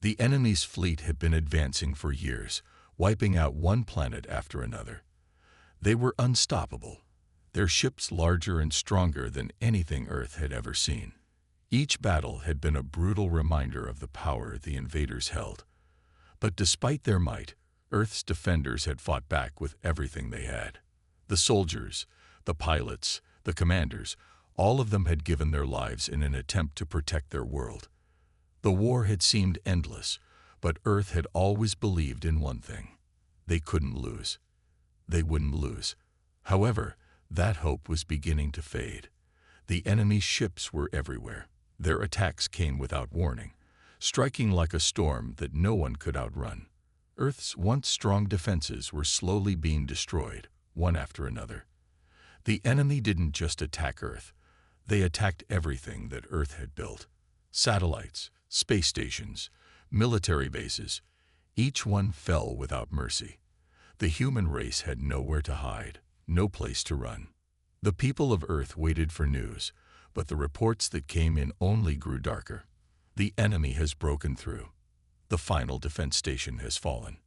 The enemy's fleet had been advancing for years, wiping out one planet after another. They were unstoppable, their ships larger and stronger than anything Earth had ever seen. Each battle had been a brutal reminder of the power the invaders held. But despite their might, Earth's defenders had fought back with everything they had. The soldiers, the pilots, the commanders, all of them had given their lives in an attempt to protect their world. The war had seemed endless, but Earth had always believed in one thing. They couldn't lose. They wouldn't lose. However, that hope was beginning to fade. The enemy's ships were everywhere. Their attacks came without warning, striking like a storm that no one could outrun. Earth's once strong defenses were slowly being destroyed, one after another. The enemy didn't just attack Earth. They attacked everything that Earth had built. Satellites, space stations, military bases, each one fell without mercy. The human race had nowhere to hide, no place to run. The people of Earth waited for news, but the reports that came in only grew darker. The enemy has broken through. The final defense station has fallen.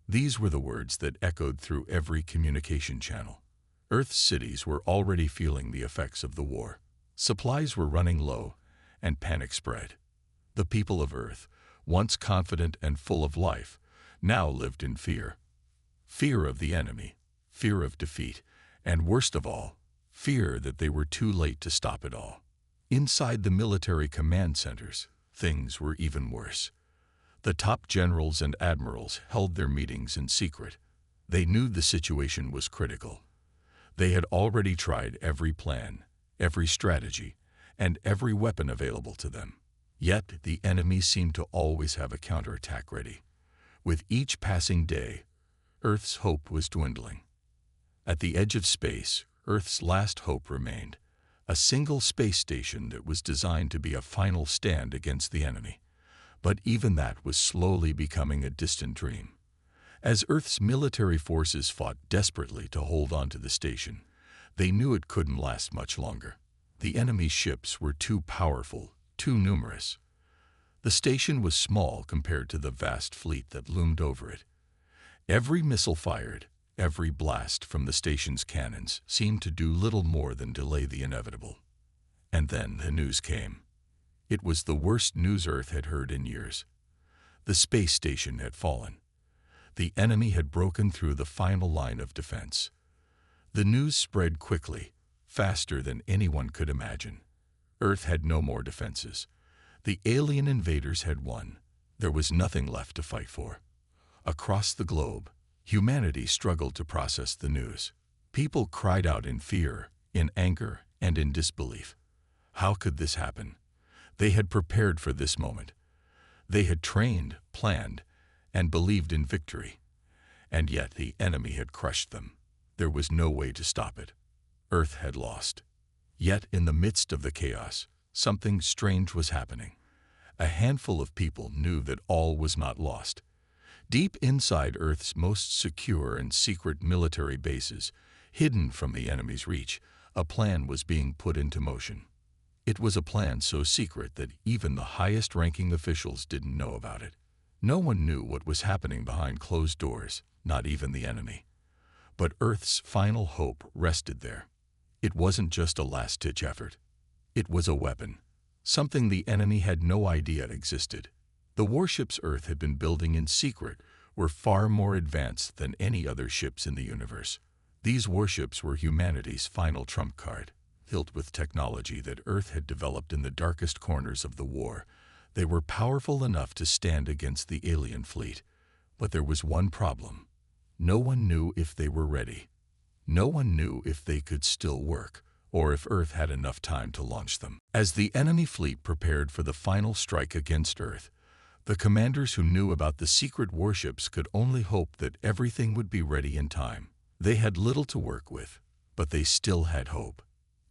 These were the words that echoed through every communication channel. Earth's cities were already feeling the effects of the war. Supplies were running low, and panic spread. The people of Earth, once confident and full of life, now lived in fear. Fear of the enemy, fear of defeat, and worst of all, fear that they were too late to stop it all. Inside the military command centers, things were even worse. The top generals and admirals held their meetings in secret. They knew the situation was critical. They had already tried every plan, every strategy, and every weapon available to them. Yet the enemy seemed to always have a counterattack ready. With each passing day, Earth's hope was dwindling. At the edge of space, Earth's last hope remained, a single space station that was designed to be a final stand against the enemy. But even that was slowly becoming a distant dream. As Earth's military forces fought desperately to hold on to the station, they knew it couldn't last much longer. The enemy's ships were too powerful, too numerous. The station was small compared to the vast fleet that loomed over it. Every missile fired, every blast from the station's cannons seemed to do little more than delay the inevitable. And then the news came. It was the worst news Earth had heard in years. The space station had fallen. The enemy had broken through the final line of defense. The news spread quickly, faster than anyone could imagine. Earth had no more defenses. The alien invaders had won. There was nothing left to fight for. Across the globe, humanity struggled to process the news. People cried out in fear, in anger, and in disbelief. How could this happen? They had prepared for this moment. They had trained, planned, and believed in victory. And yet the enemy had crushed them. There was no way to stop it. Earth had lost. Yet in the midst of the chaos, something strange was happening. A handful of people knew that all was not lost. Deep inside Earth's most secure and secret military bases, hidden from the enemy's reach, a plan was being put into motion. It was a plan so secret that even the highest-ranking officials didn't know about it. No one knew what was happening behind closed doors, not even the enemy. But Earth's final hope rested there. It wasn't just a last-ditch effort. It was a weapon, something the enemy had no idea existed. The warships Earth had been building in secret were far more advanced than any other ships in the universe. These warships were humanity's final trump card. Filled with technology that Earth had developed in the darkest corners of the war, they were powerful enough to stand against the alien fleet. But there was one problem. No one knew if they were ready. No one knew if they could still work, or if Earth had enough time to launch them. As the enemy fleet prepared for the final strike against Earth, the commanders who knew about the secret warships could only hope that everything would be ready in time. They had little to work with, but they still had hope.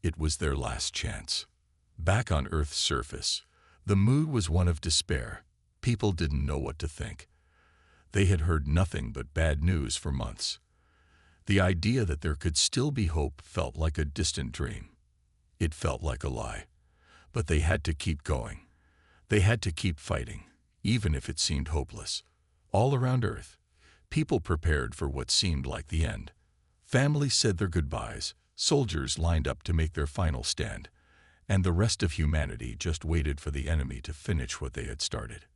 It was their last chance. Back on Earth's surface, the mood was one of despair. People didn't know what to think. They had heard nothing but bad news for months. The idea that there could still be hope felt like a distant dream. It felt like a lie. But they had to keep going. They had to keep fighting, even if it seemed hopeless. All around Earth, people prepared for what seemed like the end. Families said their goodbyes, soldiers lined up to make their final stand, and the rest of humanity just waited for the enemy to finish what they had started.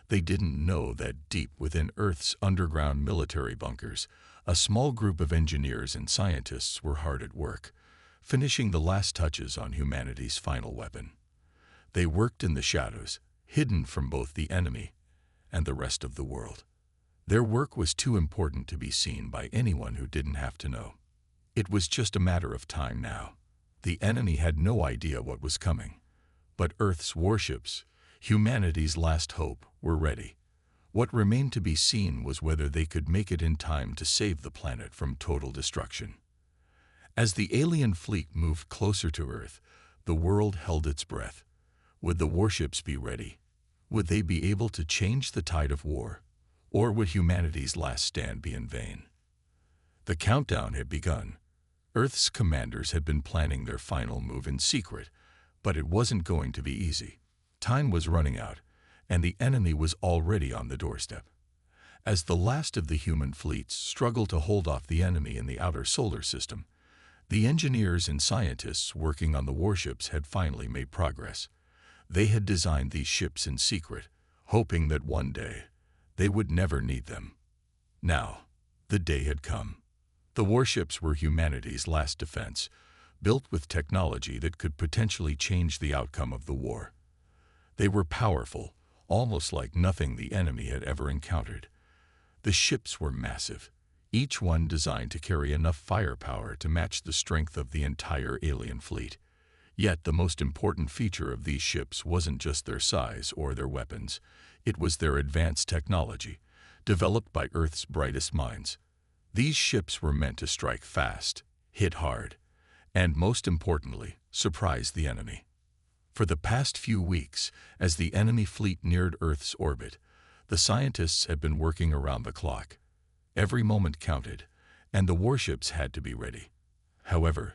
They didn't know that deep within Earth's underground military bunkers, a small group of engineers and scientists were hard at work, finishing the last touches on humanity's final weapon. They worked in the shadows, hidden from both the enemy and the rest of the world. Their work was too important to be seen by anyone who didn't have to know. It was just a matter of time now. The enemy had no idea what was coming, but Earth's warships, humanity's last hope, were ready. What remained to be seen was whether they could make it in time to save the planet from total destruction. As the alien fleet moved closer to Earth, the world held its breath. Would the warships be ready? Would they be able to change the tide of war? Or would humanity's last stand be in vain? The countdown had begun. Earth's commanders had been planning their final move in secret, but it wasn't going to be easy. Time was running out, and the enemy was already on the doorstep. As the last of the human fleets struggled to hold off the enemy in the outer solar system, the engineers and scientists working on the warships had finally made progress. They had designed these ships in secret, hoping that one day they would never need them. Now, the day had come. The warships were humanity's last defense, built with technology that could potentially change the outcome of the war. They were powerful, almost like nothing the enemy had ever encountered. The ships were massive, each one designed to carry enough firepower to match the strength of the entire alien fleet. Yet the most important feature of these ships wasn't just their size or their weapons. It was their advanced technology, developed by Earth's brightest minds. These ships were meant to strike fast, hit hard, and most importantly, surprise the enemy. For the past few weeks, as the enemy fleet neared Earth's orbit, the scientists had been working around the clock. Every moment counted, and the warships had to be ready. However,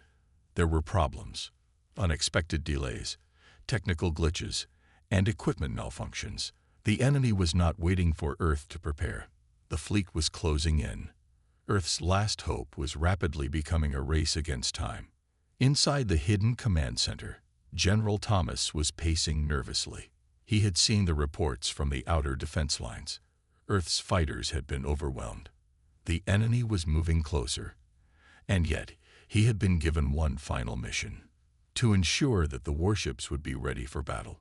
there were problems, unexpected delays, technical glitches, and equipment malfunctions. The enemy was not waiting for Earth to prepare. The fleet was closing in. Earth's last hope was rapidly becoming a race against time. Inside the hidden command center, General Thomas was pacing nervously. He had seen the reports from the outer defense lines. Earth's fighters had been overwhelmed. The enemy was moving closer. And yet, he had been given one final mission: to ensure that the warships would be ready for battle.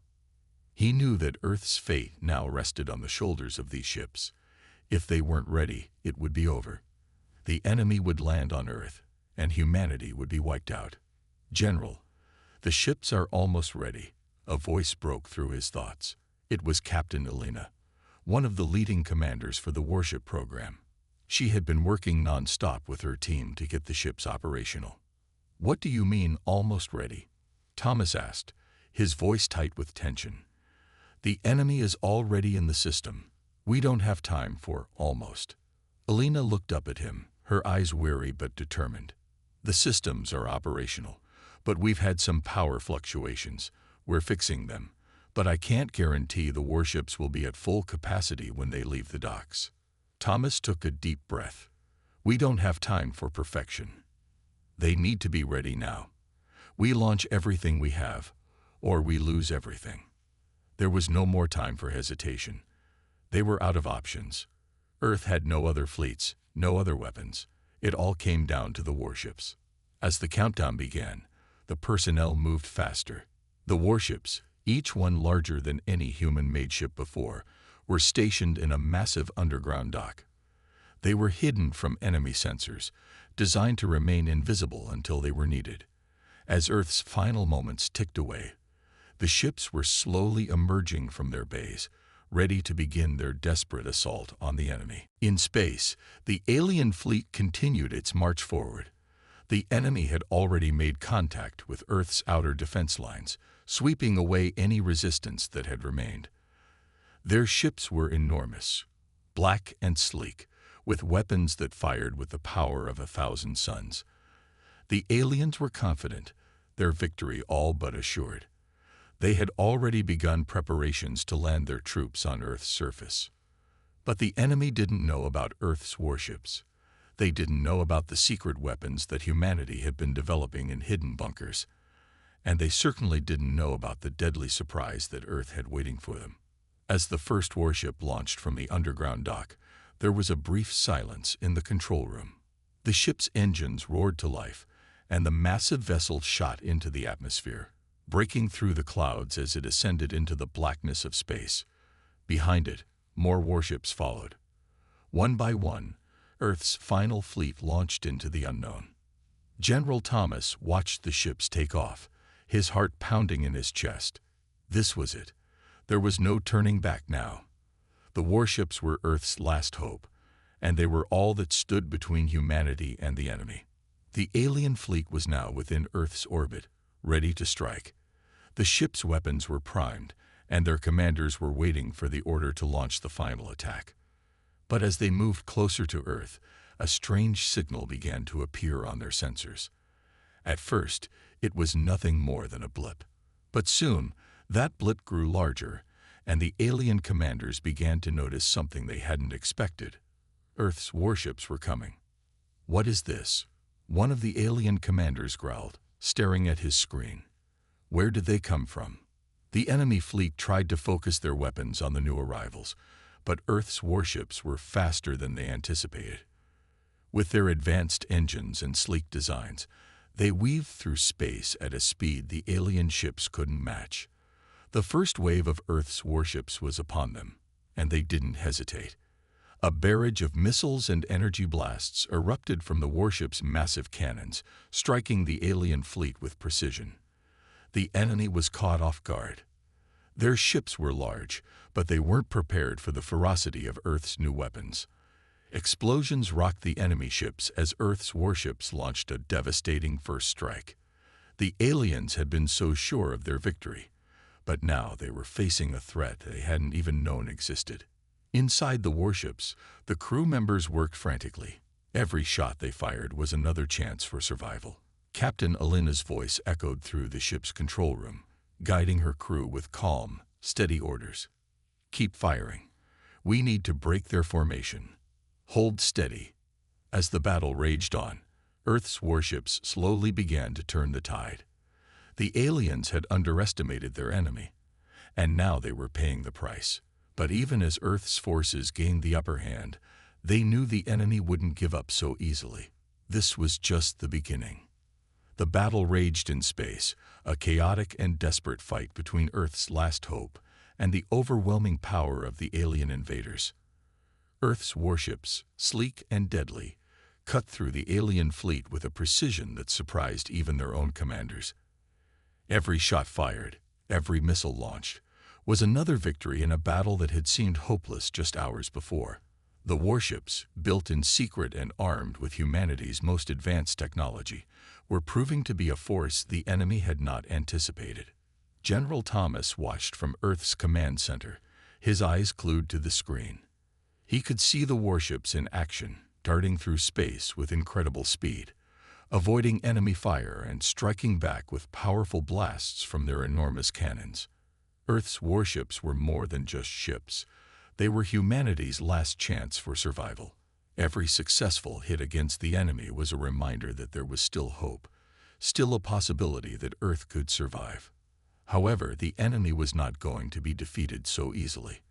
He knew that Earth's fate now rested on the shoulders of these ships. If they weren't ready, it would be over. The enemy would land on Earth, and humanity would be wiped out. "General, the ships are almost ready," a voice broke through his thoughts. It was Captain Elena, one of the leading commanders for the warship program. She had been working non-stop with her team to get the ships operational. "What do you mean, almost ready?" Thomas asked, his voice tight with tension. "The enemy is already in the system. We don't have time for almost." Elena looked up at him, her eyes weary but determined. "The systems are operational, but we've had some power fluctuations. We're fixing them, but I can't guarantee the warships will be at full capacity when they leave the docks." Thomas took a deep breath. "We don't have time for perfection. They need to be ready now. We launch everything we have, or we lose everything." There was no more time for hesitation. They were out of options. Earth had no other fleets, no other weapons. It all came down to the warships. As the countdown began, the personnel moved faster. The warships, each one larger than any human-made ship before, were stationed in a massive underground dock. They were hidden from enemy sensors, designed to remain invisible until they were needed. As Earth's final moments ticked away, the ships were slowly emerging from their bays, ready to begin their desperate assault on the enemy. In space, the alien fleet continued its march forward. The enemy had already made contact with Earth's outer defense lines, sweeping away any resistance that had remained. Their ships were enormous, black and sleek, with weapons that fired with the power of 1,000 suns. The aliens were confident, their victory all but assured. They had already begun preparations to land their troops on Earth's surface. But the enemy didn't know about Earth's warships. They didn't know about the secret weapons that humanity had been developing in hidden bunkers. And they certainly didn't know about the deadly surprise that Earth had waiting for them. As the first warship launched from the underground dock, there was a brief silence in the control room. The ship's engines roared to life, and the massive vessel shot into the atmosphere, breaking through the clouds as it ascended into the blackness of space. Behind it, more warships followed. One by one, Earth's final fleet launched into the unknown. General Thomas watched the ships take off, his heart pounding in his chest. This was it. There was no turning back now. The warships were Earth's last hope, and they were all that stood between humanity and the enemy. The alien fleet was now within Earth's orbit, ready to strike. The ship's weapons were primed, and their commanders were waiting for the order to launch the final attack. But as they moved closer to Earth, a strange signal began to appear on their sensors. At first, it was nothing more than a blip. But soon, that blip grew larger, and the alien commanders began to notice something they hadn't expected. Earth's warships were coming. "What is this?" one of the alien commanders growled, staring at his screen. Where did they come from? The enemy fleet tried to focus their weapons on the new arrivals, but Earth's warships were faster than they anticipated. With their advanced engines and sleek designs, they weaved through space at a speed the alien ships couldn't match. The first wave of Earth's warships was upon them, and they didn't hesitate. A barrage of missiles and energy blasts erupted from the warship's massive cannons, striking the alien fleet with precision. The enemy was caught off guard. Their ships were large, but they weren't prepared for the ferocity of Earth's new weapons. Explosions rocked the enemy ships as Earth's warships launched a devastating first strike. The aliens had been so sure of their victory, but now they were facing a threat they hadn't even known existed. Inside the warships, the crew members worked frantically. Every shot they fired was another chance for survival. Captain Alina's voice echoed through the ship's control room, guiding her crew with calm, steady orders. "Keep firing. We need to break their formation. Hold steady." As the battle raged on, Earth's warships slowly began to turn the tide. The aliens had underestimated their enemy, and now they were paying the price. But even as Earth's forces gained the upper hand, they knew the enemy wouldn't give up so easily. This was just the beginning. The battle raged in space, a chaotic and desperate fight between Earth's last hope and the overwhelming power of the alien invaders. Earth's warships, sleek and deadly, cut through the alien fleet with a precision that surprised even their own commanders. Every shot fired, every missile launched, was another victory in a battle that had seemed hopeless just hours before. The warships, built in secret and armed with humanity's most advanced technology, were proving to be a force the enemy had not anticipated. General Thomas watched from Earth's command center, his eyes glued to the screen. He could see the warships in action, darting through space with incredible speed, avoiding enemy fire and striking back with powerful blasts from their enormous cannons. Earth's warships were more than just ships. They were humanity's last chance for survival. Every successful hit against the enemy was a reminder that there was still hope, still a possibility that Earth could survive. However, the enemy was not going to be defeated so easily.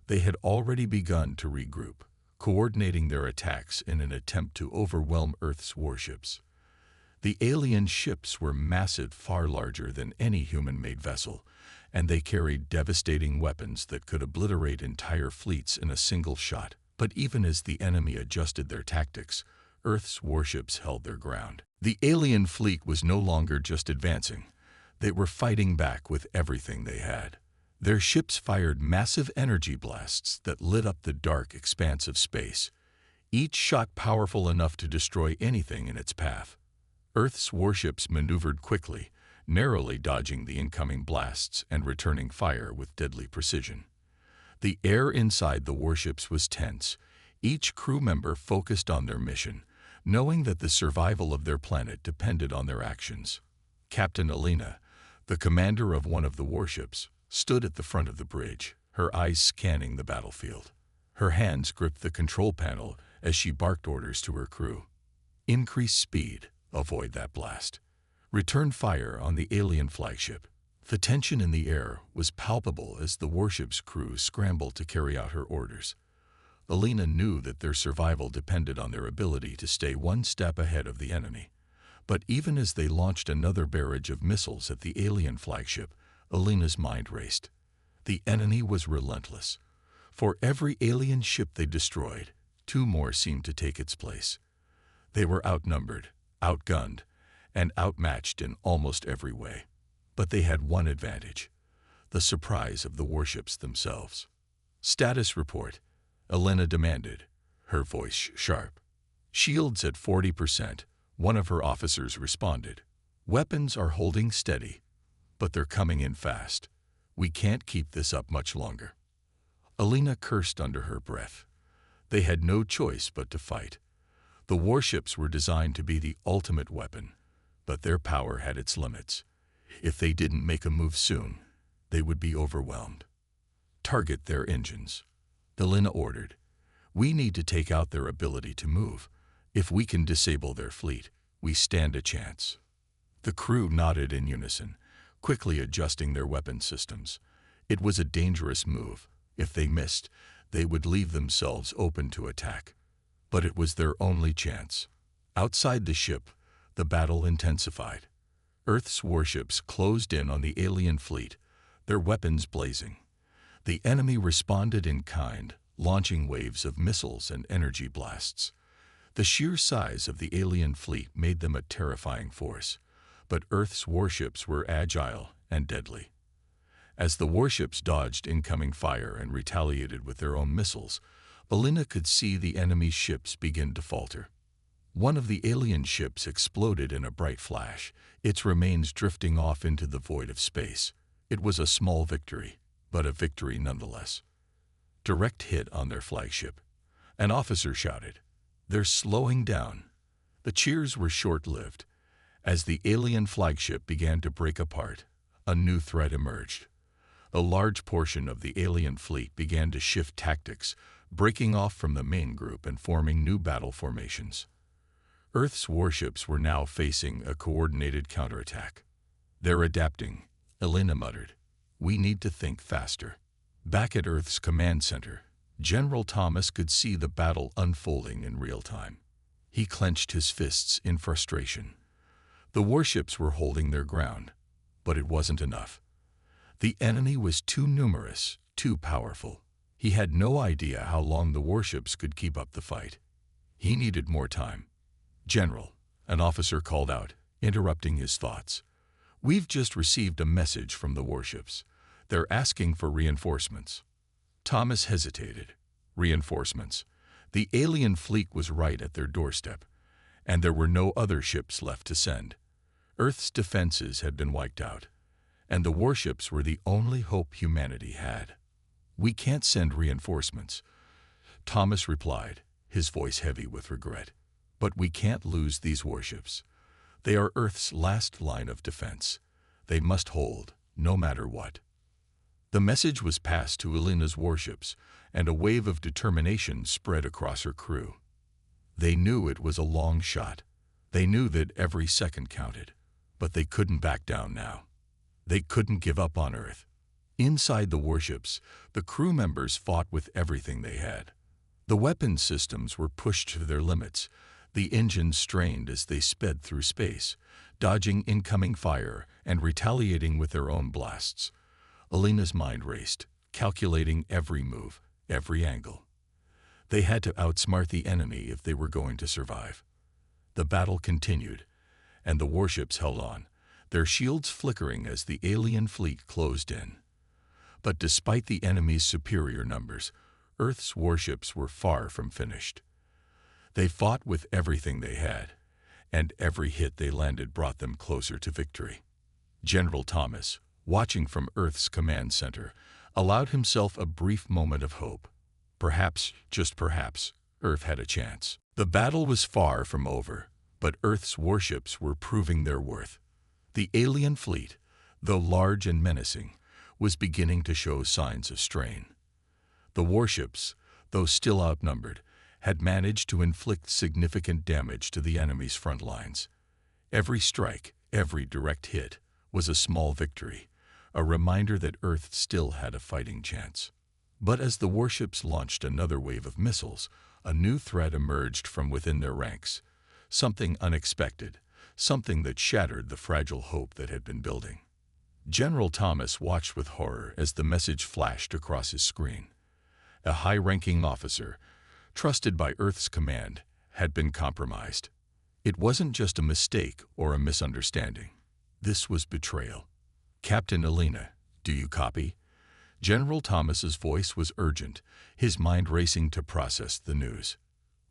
They had already begun to regroup, coordinating their attacks in an attempt to overwhelm Earth's warships. The alien ships were massive, far larger than any human-made vessel, and they carried devastating weapons that could obliterate entire fleets in a single shot. But even as the enemy adjusted their tactics, Earth's warships held their ground. The alien fleet was no longer just advancing. They were fighting back with everything they had. Their ships fired massive energy blasts that lit up the dark expanse of space, each shot powerful enough to destroy anything in its path. Earth's warships maneuvered quickly, narrowly dodging the incoming blasts and returning fire with deadly precision. The air inside the warships was tense, each crew member focused on their mission, knowing that the survival of their planet depended on their actions. Captain Alina, The commander of one of the warships stood at the front of the bridge, her eyes scanning the battlefield. Her hands gripped the control panel as she barked orders to her crew. Increase speed, avoid that blast. Return fire on the alien flagship. The tension in the air was palpable as the warship's crew scrambled to carry out her orders. Alina knew that their survival depended on their ability to stay one step ahead of the enemy. But even as they launched another barrage of missiles at the alien flagship, Alina's mind raced. The enemy was relentless. For every alien ship they destroyed, 2 more seemed to take its place. They were outnumbered, outgunned, and outmatched in almost every way. But they had one advantage: the surprise of the warships themselves. Status report, Alina demanded, her voice sharp. Shields at 40%, one of her officers responded. Weapons are holding steady, but they're coming in fast. We can't keep this up much longer. Alina cursed under her breath. They had no choice but to fight. The warships were designed to be the ultimate weapon, but their power had its limits. If they didn't make a move soon, they would be overwhelmed. Target their engines, Alina ordered. We need to take out their ability to move. If we can disable their fleet, we stand a chance. The crew nodded in unison, quickly adjusting their weapon systems. It was a dangerous move. If they missed, they would leave themselves open to attack. But it was their only chance. Outside the ship, the battle intensified. Earth's warships closed in on the alien fleet, their weapons blazing. The enemy responded in kind, launching waves of missiles and energy blasts. The sheer size of the alien fleet made them a terrifying force, but Earth's warships were agile and deadly. As the warships dodged incoming fire and retaliated with their own missiles, Alina could see the enemy's ships begin to falter. One of the alien ships exploded in a bright flash, its remains drifting off into the void of space. It was a small victory, but a victory nonetheless. Direct hit on their flagship. An officer shouted, "They're slowing down." The cheers were short-lived. As the alien flagship began to break apart, a new threat emerged. A large portion of the alien fleet began to shift tactics, breaking off from the main group and forming new battle formations. Earth's warships were now facing a coordinated counterattack. "They're adapting," Alina muttered. "We need to think faster." Back at Earth's command center, General Thomas could see the battle unfolding in real time. He clenched his fists in frustration. The warships were holding their ground, but it wasn't enough. The enemy was too numerous, too powerful. He had no idea how long the warships could keep up the fight. He needed more time. "General," an officer called out, interrupting his thoughts. "We've just received a message from the warships. They're asking for reinforcements." Thomas hesitated. Reinforcements. The alien fleet was right at their doorstep, and there were no other ships left to send. Earth's defenses had been wiped out, and the warships were the only hope humanity had. "We can't send reinforcements," Thomas replied, his voice heavy with regret. "But we can't lose these warships. They are Earth's last line of defense. They must hold, no matter what." The message was passed to Alina's warships, and a wave of determination spread across her crew. They knew it was a long shot. They knew that every second counted, but they couldn't back down now. They couldn't give up on Earth. Inside the warships, the crew members fought with everything they had. The weapon systems were pushed to their limits. The engines strained as they sped through space, dodging incoming fire and retaliating with their own blasts. Alina's mind raced, calculating every move, every angle. They had to outsmart the enemy if they were going to survive. The battle continued, and the warships held on, their shields flickering as the alien fleet closed in. But despite the enemy's superior numbers, Earth's warships were far from finished. They fought with everything they had, and every hit they landed brought them closer to victory. General Thomas, watching from Earth's command center, allowed himself a brief moment of hope. Perhaps, just perhaps, Earth had a chance. The battle was far from over, but Earth's warships were proving their worth. The alien fleet, though large and menacing, was beginning to show signs of strain. The warships, though still outnumbered, had managed to inflict significant damage to the enemy's front lines. Every strike, every direct hit, was a small victory, a reminder that Earth still had a fighting chance. But as the warships launched another wave of missiles, a new threat emerged from within their ranks. Something unexpected, something that shattered the fragile hope that had been building. General Thomas watched with horror as the message flashed across his screen. A high-ranking officer, trusted by Earth's command, had been compromised. It wasn't just a mistake or a misunderstanding. This was betrayal. "Captain Alina, do you copy?" General Thomas's voice was urgent, his mind racing to process the news.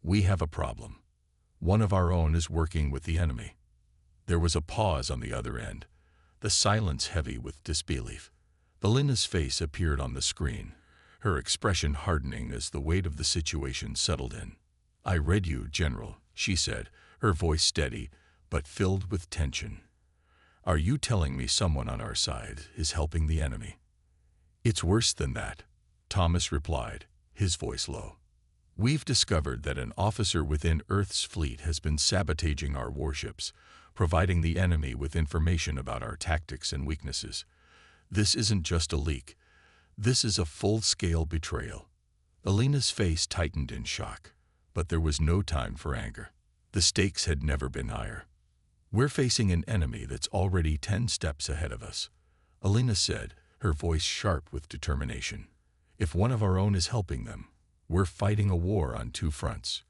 "We have a problem. One of our own is working with the enemy." There was a pause on the other end, the silence heavy with disbelief. Alina's face appeared on the screen, her expression hardening as the weight of the situation settled in. "I read you, General," she said, her voice steady, but filled with tension. "Are you telling me someone on our side is helping the enemy?" "It's worse than that," Thomas replied, his voice low. "We've discovered that an officer within Earth's fleet has been sabotaging our warships, providing the enemy with information about our tactics and weaknesses. This isn't just a leak. This is a full-scale betrayal." Alina's face tightened in shock, but there was no time for anger. The stakes had never been higher. "We're facing an enemy that's already 10 steps ahead of us," Alina said, her voice sharp with determination. "If one of our own is helping them, we're fighting a war on 2 fronts.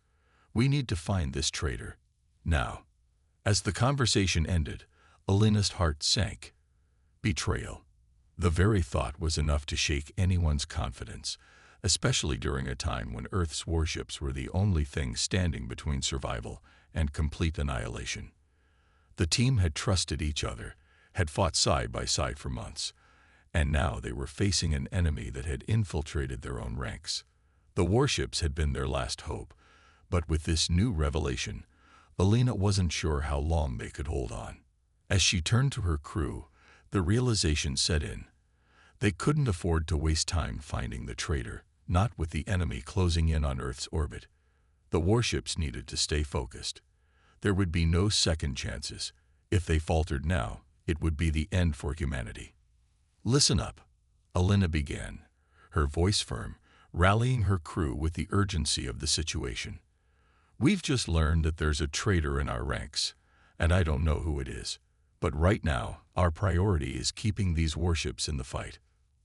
We need to find this traitor, now." As the conversation ended, Alina's heart sank. Betrayal. The very thought was enough to shake anyone's confidence, especially during a time when Earth's warships were the only thing standing between survival and complete annihilation. The team had trusted each other, had fought side by side for months, and now they were facing an enemy that had infiltrated their own ranks. The warships had been their last hope, but with this new revelation, Alina wasn't sure how long they could hold on. As she turned to her crew, the realization set in. They couldn't afford to waste time finding the traitor, not with the enemy closing in on Earth's orbit. The warships needed to stay focused. There would be no second chances. If they faltered now, it would be the end for humanity. "Listen up," Alina began, her voice firm, rallying her crew with the urgency of the situation. "We've just learned that there's a traitor in our ranks, and I don't know who it is. But right now, our priority is keeping these warships in the fight.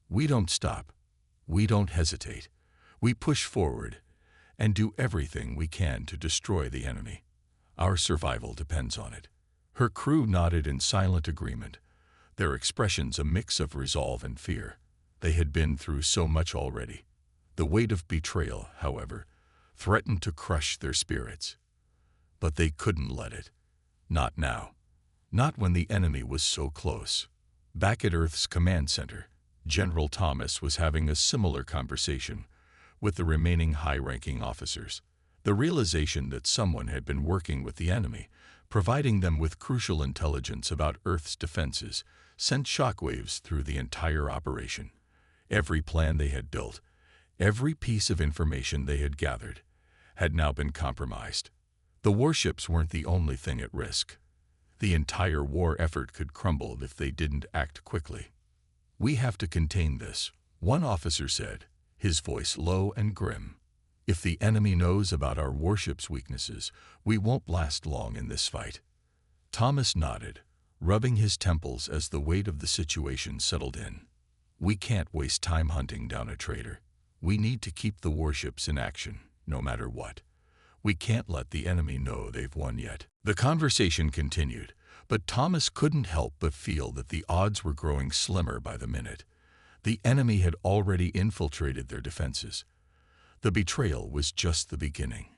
We don't stop. We don't hesitate. We push forward and do everything we can to destroy the enemy. Our survival depends on it." Her crew nodded in silent agreement, their expressions a mix of resolve and fear. They had been through so much already. The weight of betrayal, however, threatened to crush their spirits. But they couldn't let it. Not now. Not when the enemy was so close. Back at Earth's command center, General Thomas was having a similar conversation with the remaining high-ranking officers. The realization that someone had been working with the enemy, providing them with crucial intelligence about Earth's defenses, sent shockwaves through the entire operation. Every plan they had built, every piece of information they had gathered, had now been compromised. The warships weren't the only thing at risk. The entire war effort could crumble if they didn't act quickly. "We have to contain this," one officer said, his voice low and grim. "If the enemy knows about our warship's weaknesses, we won't last long in this fight." Thomas nodded, rubbing his temples as the weight of the situation settled in. "We can't waste time hunting down a traitor. We need to keep the warships in action, no matter what. We can't let the enemy know they've won yet." The conversation continued, but Thomas couldn't help but feel that the odds were growing slimmer by the minute. The enemy had already infiltrated their defenses. The betrayal was just the beginning.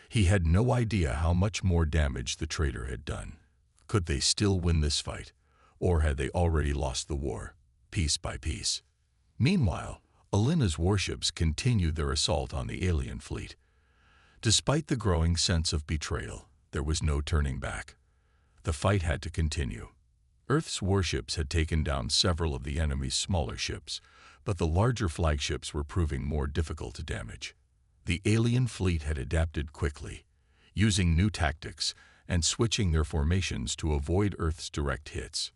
He had no idea how much more damage the traitor had done. Could they still win this fight, or had they already lost the war, piece by piece? Meanwhile, Alina's warships continued their assault on the alien fleet. Despite the growing sense of betrayal, there was no turning back. The fight had to continue. Earth's warships had taken down several of the enemy's smaller ships, but the larger flagships were proving more difficult to damage. The alien fleet had adapted quickly, using new tactics and switching their formations to avoid Earth's direct hits.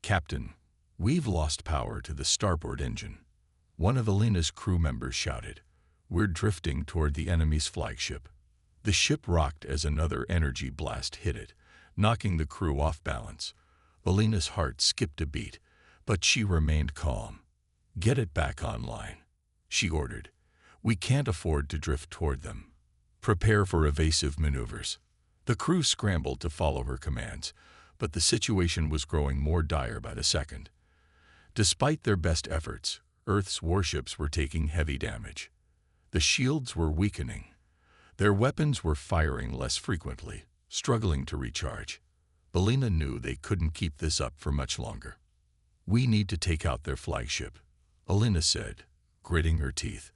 "Captain, we've lost power to the starboard engine," one of Elena's crew members shouted. "We're drifting toward the enemy's flagship." The ship rocked as another energy blast hit it, knocking the crew off balance. Elena's heart skipped a beat, but she remained calm. "Get it back online," she ordered. "We can't afford to drift toward them. Prepare for evasive maneuvers." The crew scrambled to follow her commands, but the situation was growing more dire by the second. Despite their best efforts, Earth's warships were taking heavy damage. The shields were weakening. Their weapons were firing less frequently, struggling to recharge. Elena knew they couldn't keep this up for much longer. "We need to take out their flagship," Elena said, gritting her teeth.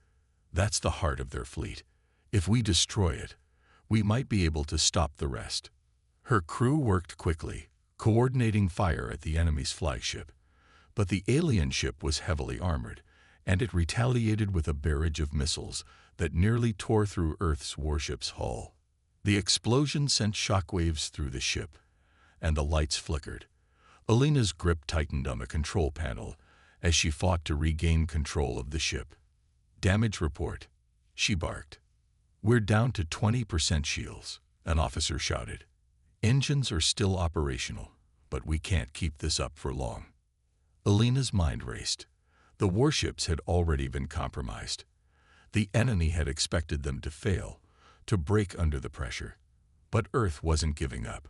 "That's the heart of their fleet. If we destroy it, we might be able to stop the rest." Her crew worked quickly, coordinating fire at the enemy's flagship. But the alien ship was heavily armored, and it retaliated with a barrage of missiles that nearly tore through Earth's warship's hull. The explosion sent shockwaves through the ship, and the lights flickered. Elena's grip tightened on the control panel as she fought to regain control of the ship. "Damage report," she barked. "We're down to 20% shields," an officer shouted. "Engines are still operational, but we can't keep this up for long." Elena's mind raced. The warships had already been compromised. The enemy had expected them to fail, to break under the pressure. But Earth wasn't giving up.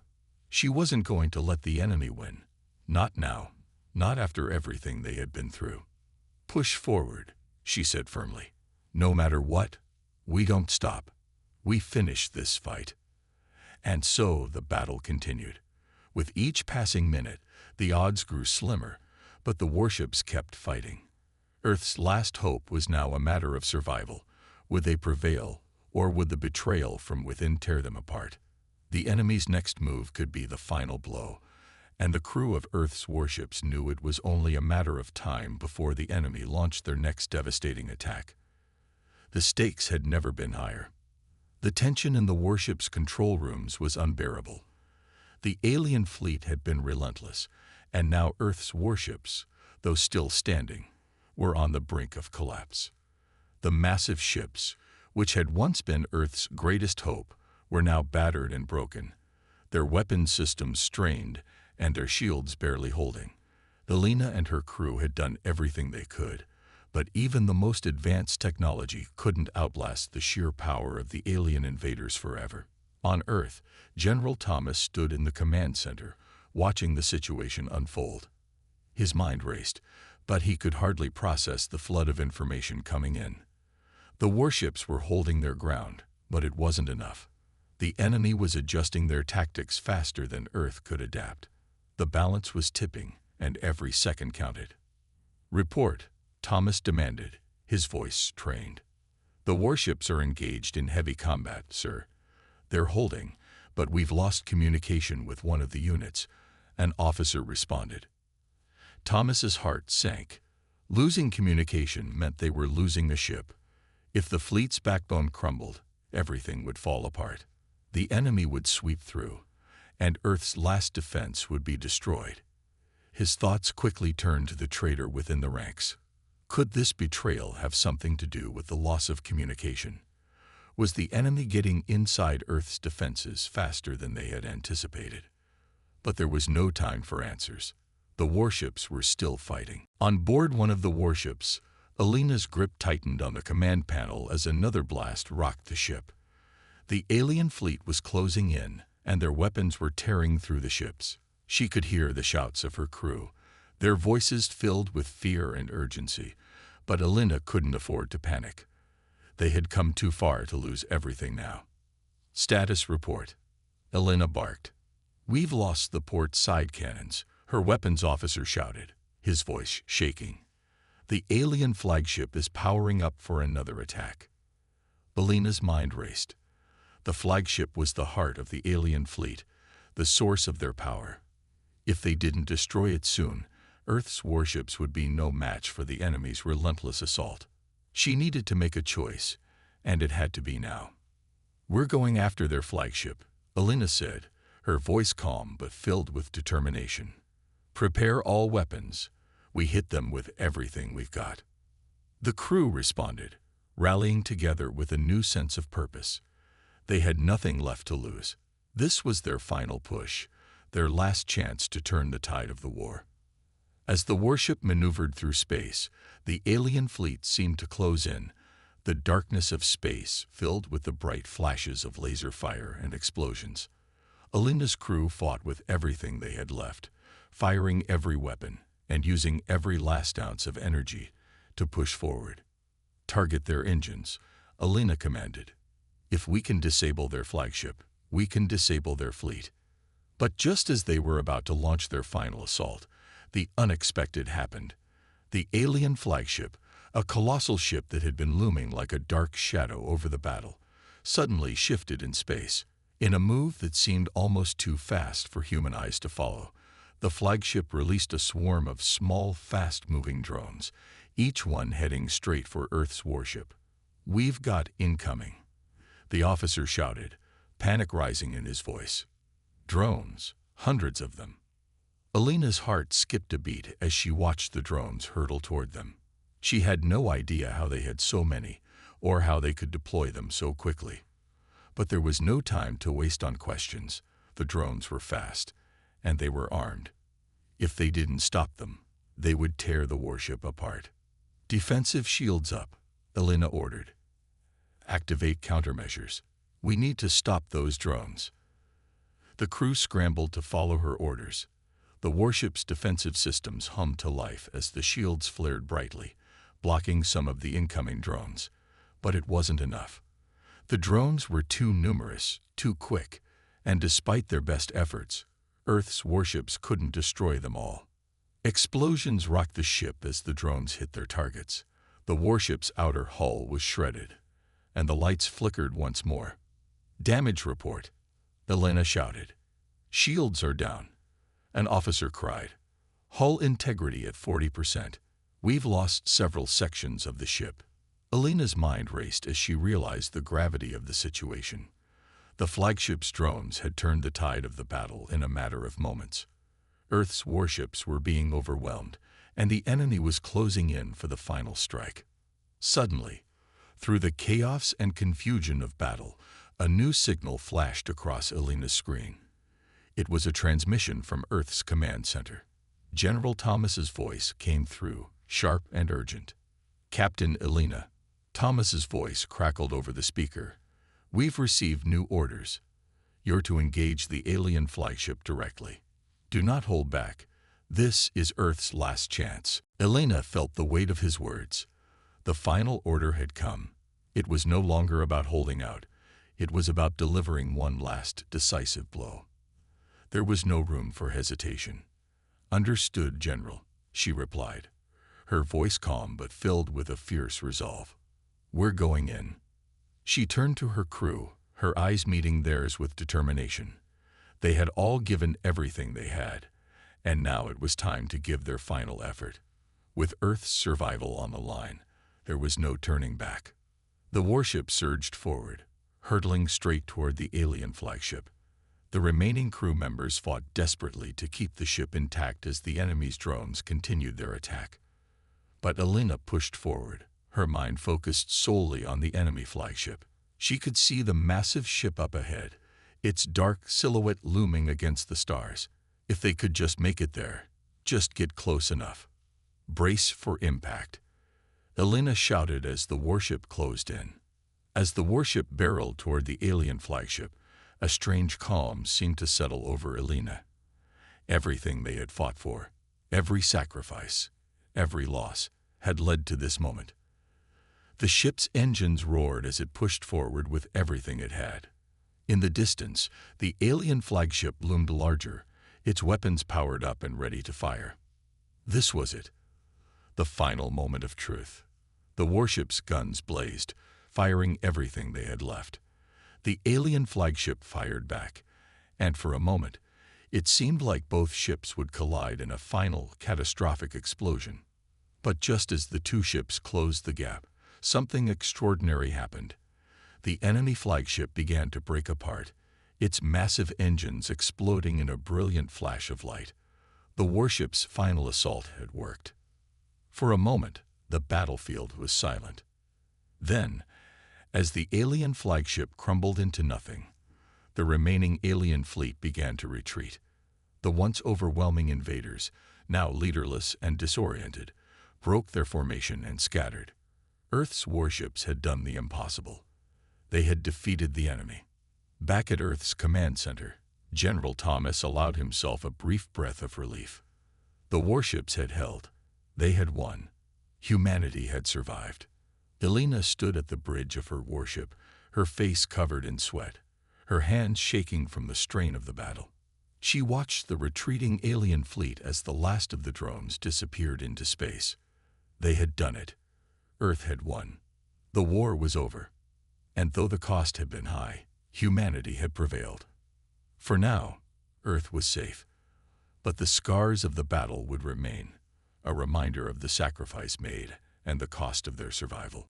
She wasn't going to let the enemy win. Not now, not after everything they had been through. "Push forward," she said firmly. "No matter what, we don't stop. We finish this fight." And so the battle continued. With each passing minute, the odds grew slimmer, but the warships kept fighting. Earth's last hope was now a matter of survival. Would they prevail, or would the betrayal from within tear them apart? The enemy's next move could be the final blow, and the crew of Earth's warships knew it was only a matter of time before the enemy launched their next devastating attack. The stakes had never been higher. The tension in the warship's control rooms was unbearable. The alien fleet had been relentless, and now Earth's warships, though still standing, were on the brink of collapse. The massive ships, which had once been Earth's greatest hope, were now battered and broken, their weapon systems strained and their shields barely holding. Elena and her crew had done everything they could, but even the most advanced technology couldn't outlast the sheer power of the alien invaders forever. On Earth, General Thomas stood in the command center, watching the situation unfold. His mind raced, but he could hardly process the flood of information coming in. The warships were holding their ground, but it wasn't enough. The enemy was adjusting their tactics faster than Earth could adapt. The balance was tipping, and every second counted. "Report," Thomas demanded, his voice strained. "The warships are engaged in heavy combat, sir. They're holding, but we've lost communication with one of the units," an officer responded. Thomas's heart sank. Losing communication meant they were losing a ship. If the fleet's backbone crumbled, everything would fall apart. The enemy would sweep through, and Earth's last defense would be destroyed. His thoughts quickly turned to the traitor within the ranks. Could this betrayal have something to do with the loss of communication? Was the enemy getting inside Earth's defenses faster than they had anticipated? But there was no time for answers. The warships were still fighting. On board one of the warships, Elena's grip tightened on the command panel as another blast rocked the ship. The alien fleet was closing in, and their weapons were tearing through the ships. She could hear the shouts of her crew, their voices filled with fear and urgency, but Elena couldn't afford to panic. They had come too far to lose everything now. "Status report," Elena barked. "We've lost the port side cannons," her weapons officer shouted, his voice shaking. "The alien flagship is powering up for another attack." Elena's mind raced. The flagship was the heart of the alien fleet, the source of their power. If they didn't destroy it soon, Earth's warships would be no match for the enemy's relentless assault. She needed to make a choice, and it had to be now. "We're going after their flagship," Alina said, her voice calm but filled with determination. "Prepare all weapons. We hit them with everything we've got." The crew responded, rallying together with a new sense of purpose. They had nothing left to lose. This was their final push, their last chance to turn the tide of the war. As the warship maneuvered through space, the alien fleet seemed to close in, the darkness of space filled with the bright flashes of laser fire and explosions. Alina's crew fought with everything they had left, firing every weapon and using every last ounce of energy to push forward. "Target their engines," Alina commanded. "If we can disable their flagship, we can disable their fleet." But just as they were about to launch their final assault, the unexpected happened. The alien flagship, a colossal ship that had been looming like a dark shadow over the battle, suddenly shifted in space. In a move that seemed almost too fast for human eyes to follow, the flagship released a swarm of small, fast-moving drones, each one heading straight for Earth's warship. "We've got incoming," the officer shouted, panic rising in his voice. Drones, hundreds of them. Alina's heart skipped a beat as she watched the drones hurtle toward them. She had no idea how they had so many, or how they could deploy them so quickly. But there was no time to waste on questions. The drones were fast, and they were armed. If they didn't stop them, they would tear the warship apart. "Defensive shields up," Alina ordered. "Activate countermeasures. We need to stop those drones." The crew scrambled to follow her orders. The warship's defensive systems hummed to life as the shields flared brightly, blocking some of the incoming drones. But it wasn't enough. The drones were too numerous, too quick, and despite their best efforts, Earth's warships couldn't destroy them all. Explosions rocked the ship as the drones hit their targets. The warship's outer hull was shredded, and the lights flickered once more. "Damage report," Alina shouted. "Shields are down," an officer cried. "Hull integrity at 40%. We've lost several sections of the ship." Alina's mind raced as she realized the gravity of the situation. The flagship's drones had turned the tide of the battle in a matter of moments. Earth's warships were being overwhelmed, and the enemy was closing in for the final strike. Suddenly, through the chaos and confusion of battle, a new signal flashed across Alina's screen. It was a transmission from Earth's command center. General Thomas's voice came through, sharp and urgent. "Captain Alina," Thomas's voice crackled over the speaker. "We've received new orders. You're to engage the alien flagship directly. Do not hold back. This is Earth's last chance." Alina felt the weight of his words. The final order had come. It was no longer about holding out. It was about delivering one last, decisive blow. There was no room for hesitation. "Understood, General," she replied, her voice calm but filled with a fierce resolve. "We're going in." She turned to her crew, her eyes meeting theirs with determination. They had all given everything they had, and now it was time to give their final effort. With Earth's survival on the line, there was no turning back. The warship surged forward, hurtling straight toward the alien flagship. The remaining crew members fought desperately to keep the ship intact as the enemy's drones continued their attack. But Alina pushed forward, her mind focused solely on the enemy flagship. She could see the massive ship up ahead, its dark silhouette looming against the stars. If they could just make it there, just get close enough. "Brace for impact," Alina shouted as the warship closed in. As the warship barreled toward the alien flagship, a strange calm seemed to settle over Alina. Everything they had fought for, every sacrifice, every loss, had led to this moment. The ship's engines roared as it pushed forward with everything it had. In the distance, the alien flagship loomed larger, its weapons powered up and ready to fire. This was it, the final moment of truth. The warship's guns blazed, firing everything they had left. The alien flagship fired back, and for a moment, It seemed like both ships would collide in a final, catastrophic explosion. But just as the two ships closed the gap, something extraordinary happened. The enemy flagship began to break apart, its massive engines exploding in a brilliant flash of light. The warship's final assault had worked. For a moment, the battlefield was silent. Then, as the alien flagship crumbled into nothing, the remaining alien fleet began to retreat. The once overwhelming invaders, now leaderless and disoriented, broke their formation and scattered. Earth's warships had done the impossible. They had defeated the enemy. Back at Earth's command center, General Thomas allowed himself a brief breath of relief. The warships had held. They had won. Humanity had survived. Elena stood at the bridge of her warship, her face covered in sweat, her hands shaking from the strain of the battle. She watched the retreating alien fleet as the last of the drones disappeared into space. They had done it. Earth had won. The war was over. And though the cost had been high, humanity had prevailed. For now, Earth was safe. But the scars of the battle would remain, a reminder of the sacrifice made and the cost of their survival.